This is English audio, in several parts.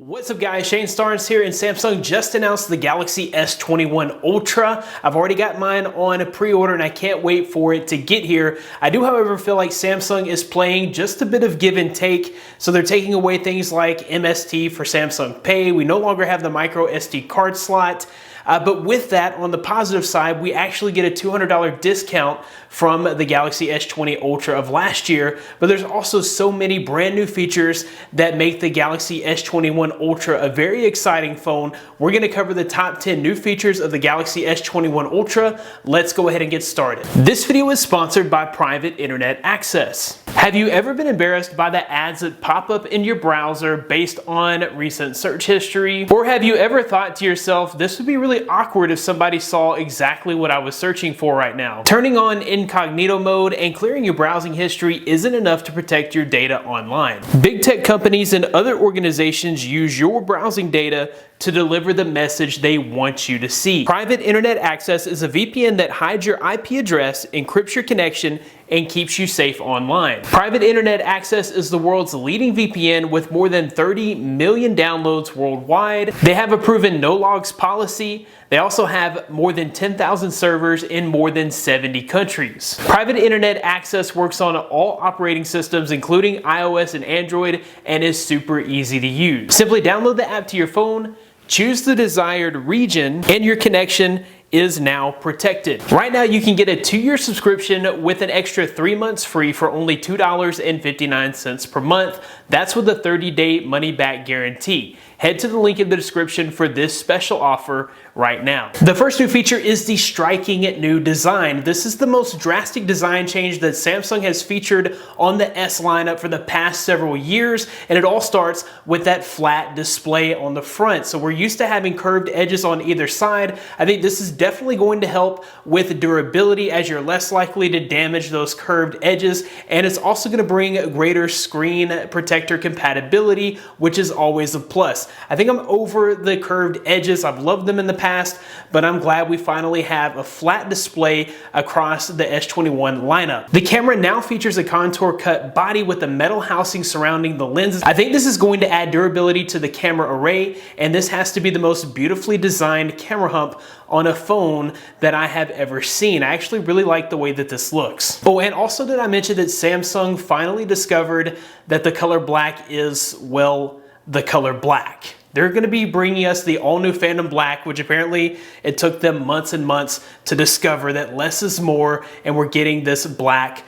What's up guys, Shane Starnes here, and Samsung just announced the Galaxy S21 Ultra. I've already got mine on a pre-order and I can't wait for it to get here. I do however feel like Samsung is playing just a bit of give and take. So they're taking away things like MST for Samsung Pay. We no longer have the micro SD card slot. But with that, on the positive side, we actually get a $200 discount from the Galaxy S20 Ultra of last year. But there's also so many brand new features that make the Galaxy S21 Ultra a very exciting phone. We're going to cover the top 10 new features of the Galaxy S21 Ultra. Let's go ahead and get started. This video is sponsored by Private Internet Access. Have you ever been embarrassed by the ads that pop up in your browser based on recent search history? Or have you ever thought to yourself, this would be really awkward if somebody saw exactly what I was searching for right now? Turning on incognito mode and clearing your browsing history isn't enough to protect your data online. Big tech companies and other organizations use your browsing data to deliver the message they want you to see. Private Internet Access is a VPN that hides your IP address, encrypts your connection, and keeps you safe online. Private Internet Access is the world's leading VPN with more than 30 million downloads worldwide. They have a proven no logs policy. They also have more than 10,000 servers in more than 70 countries. Private Internet Access works on all operating systems, including iOS and Android, and is super easy to use. Simply download the app to your phone, choose the desired region, and your connection is now protected. Right now, you can get a 2-year subscription with an extra 3 months free for only $2.59 per month. That's with a 30-day money-back guarantee. Head to the link in the description for this special offer right now. The first new feature is the striking new design. This is the most drastic design change that Samsung has featured on the S lineup for the past several years, and it all starts with that flat display on the front. So we're used to having curved edges on either side. I think this is definitely going to help with durability, as you're less likely to damage those curved edges, and it's also going to bring greater screen protector compatibility, which is always a plus. I think I'm over the curved edges. I've loved them in the past, but I'm glad we finally have a flat display across the S21 lineup. The camera now features a contour cut body with a metal housing surrounding the lenses. I think this is going to add durability to the camera array, and this has to be the most beautifully designed camera hump on a phone that I have ever seen. I actually really like the way that this looks. Oh, and also did I mention that Samsung finally discovered that the color black is, well, the color black. They're going to be bringing us the all-new Phantom Black, which apparently it took them months and months to discover that less is more, and we're getting this black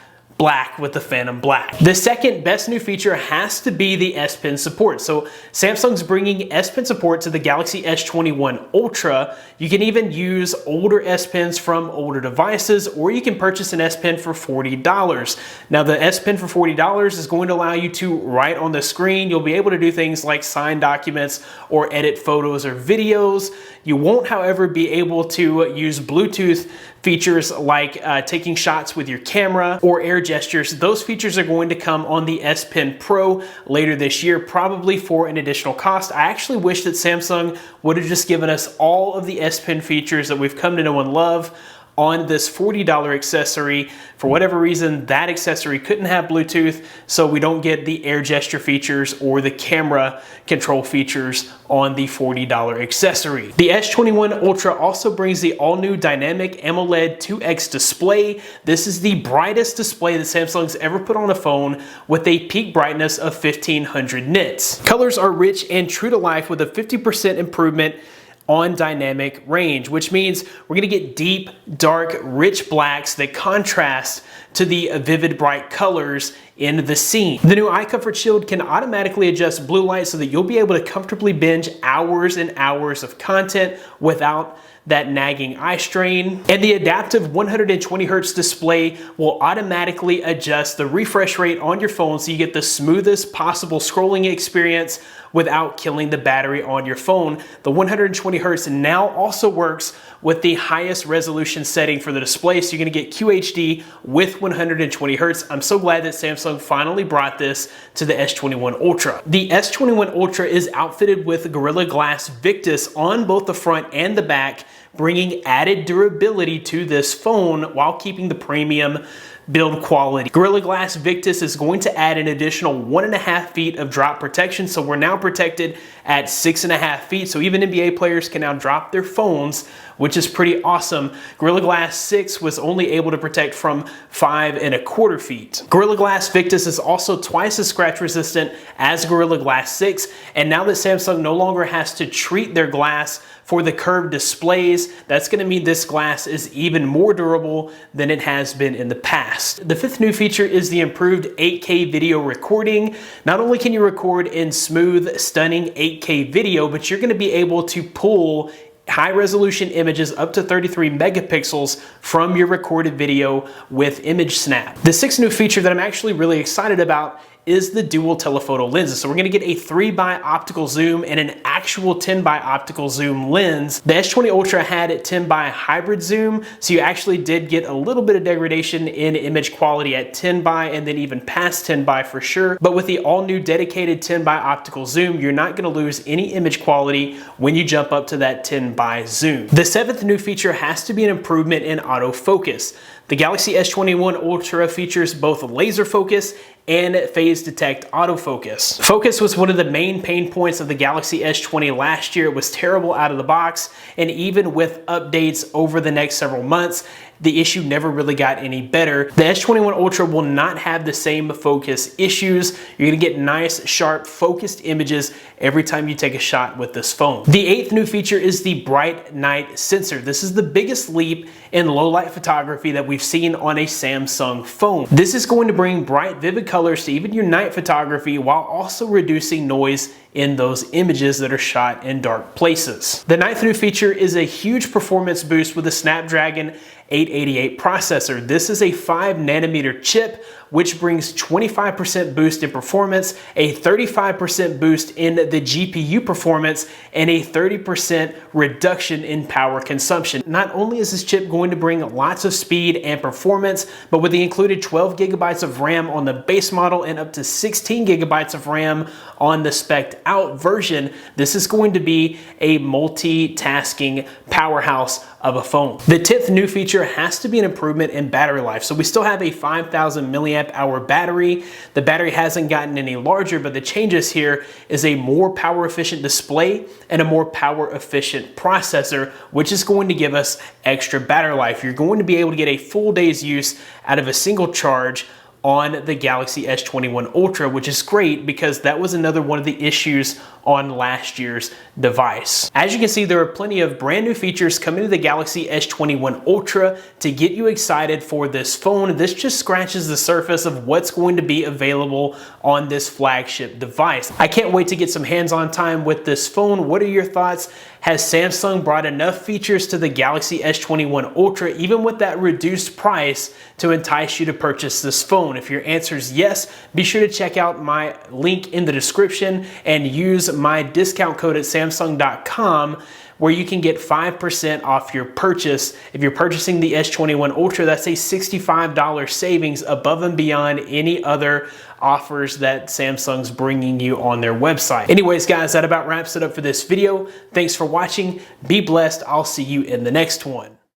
with the Phantom Black. The second best new feature has to be the S Pen support. So Samsung's bringing S Pen support to the Galaxy S21 Ultra. You can even use older S Pens from older devices, or you can purchase an S Pen for $40. Now the S Pen for $40 is going to allow you to write on the screen. You'll be able to do things like sign documents or edit photos or videos. You won't, however, be able to use Bluetooth features like taking shots with your camera or air gestures. Those features are going to come on the S Pen Pro later this year, probably for an additional cost. I actually wish that Samsung would have just given us all of the S Pen features that we've come to know and love on this $40 accessory. For whatever reason, that accessory couldn't have Bluetooth, so we don't get the air gesture features or the camera control features on the $40 accessory. The S21 Ultra also brings the all-new dynamic Amoled 2X display. This is the brightest display that Samsung's ever put on a phone, with a peak brightness of 1500 nits. Colors are rich and true to life, with a 50% improvement on dynamic range, which means we're going to get deep, dark, rich blacks that contrast to the vivid, bright colors in the scene. The new Eye Comfort Shield can automatically adjust blue light so that you'll be able to comfortably binge hours and hours of content without that nagging eye strain. And the adaptive 120Hz display will automatically adjust the refresh rate on your phone so you get the smoothest possible scrolling experience without killing the battery on your phone. The 120Hz now also works with the highest resolution setting for the display, so you're gonna get QHD with 120Hz. I'm so glad that Samsung finally brought this to the S21 Ultra. The S21 Ultra is outfitted with Gorilla Glass Victus on both the front and the back, bringing added durability to this phone while keeping the premium build quality. Gorilla Glass Victus is going to add an additional 1.5 feet of drop protection, so we're now protected at 6.5 feet, so even NBA players can now drop their phones, which is pretty awesome. Gorilla Glass 6 was only able to protect from 5.25 feet. Gorilla Glass Victus is also twice as scratch resistant as Gorilla Glass 6, and now that Samsung no longer has to treat their glass for the curved displays, that's going to mean this glass is even more durable than it has been in the past. The fifth new feature is the improved 8K video recording. Not only can you record in smooth, stunning 8K video, but you're going to be able to pull high resolution images up to 33 megapixels from your recorded video with Image Snap. The sixth new feature that I'm actually really excited about is the dual telephoto lenses. So we're gonna get a 3x optical zoom and an actual 10x optical zoom lens. The S20 Ultra had a 10x hybrid zoom, so you actually did get a little bit of degradation in image quality at 10x and then even past 10x for sure. But with the all new dedicated 10x optical zoom, you're not gonna lose any image quality when you jump up to that 10x zoom. The seventh new feature has to be an improvement in autofocus. The Galaxy S21 Ultra features both laser focus and phase detect autofocus. Focus was one of the main pain points of the Galaxy S20 last year. It was terrible out of the box, and even with updates over the next several months, the issue never really got any better. The S21 Ultra will not have the same focus issues. You're gonna get nice, sharp, focused images every time you take a shot with this phone. The eighth new feature is the bright night sensor. This is the biggest leap in low light photography that we've seen on a Samsung phone. This is going to bring bright, vivid colors to even your night photography while also reducing noise in those images that are shot in dark places. The ninth new feature is a huge performance boost with a Snapdragon 888 processor. This is a 5nm chip, which brings 25% boost in performance, a 35% boost in the GPU performance, and a 30% reduction in power consumption. Not only is this chip going to bring lots of speed and performance, but with the included 12 gigabytes of RAM on the base model and up to 16 gigabytes of RAM on the spec'd out version, this is going to be a multitasking powerhouse of a phone. The 10th new feature has to be an improvement in battery life. So we still have a 5,000 milliamp hour battery. The battery hasn't gotten any larger, but the changes here is a more power efficient display and a more power efficient processor, which is going to give us extra battery life. You're going to be able to get a full day's use out of a single charge on the Galaxy S21 Ultra, which is great because that was another one of the issues on last year's device. As you can see, there are plenty of brand new features coming to the Galaxy S21 Ultra to get you excited for this phone. This just scratches the surface of what's going to be available on this flagship device. I can't wait to get some hands-on time with this phone. What are your thoughts? Has Samsung brought enough features to the Galaxy S21 Ultra, even with that reduced price, to entice you to purchase this phone? If your answer is yes, be sure to check out my link in the description and use my discount code at Samsung.com, where you can get 5% off your purchase. If you're purchasing the S21 Ultra, that's a $65 savings above and beyond any other offers that Samsung's bringing you on their website. Anyways, guys, that about wraps it up for this video. Thanks for watching. Be blessed. I'll see you in the next one.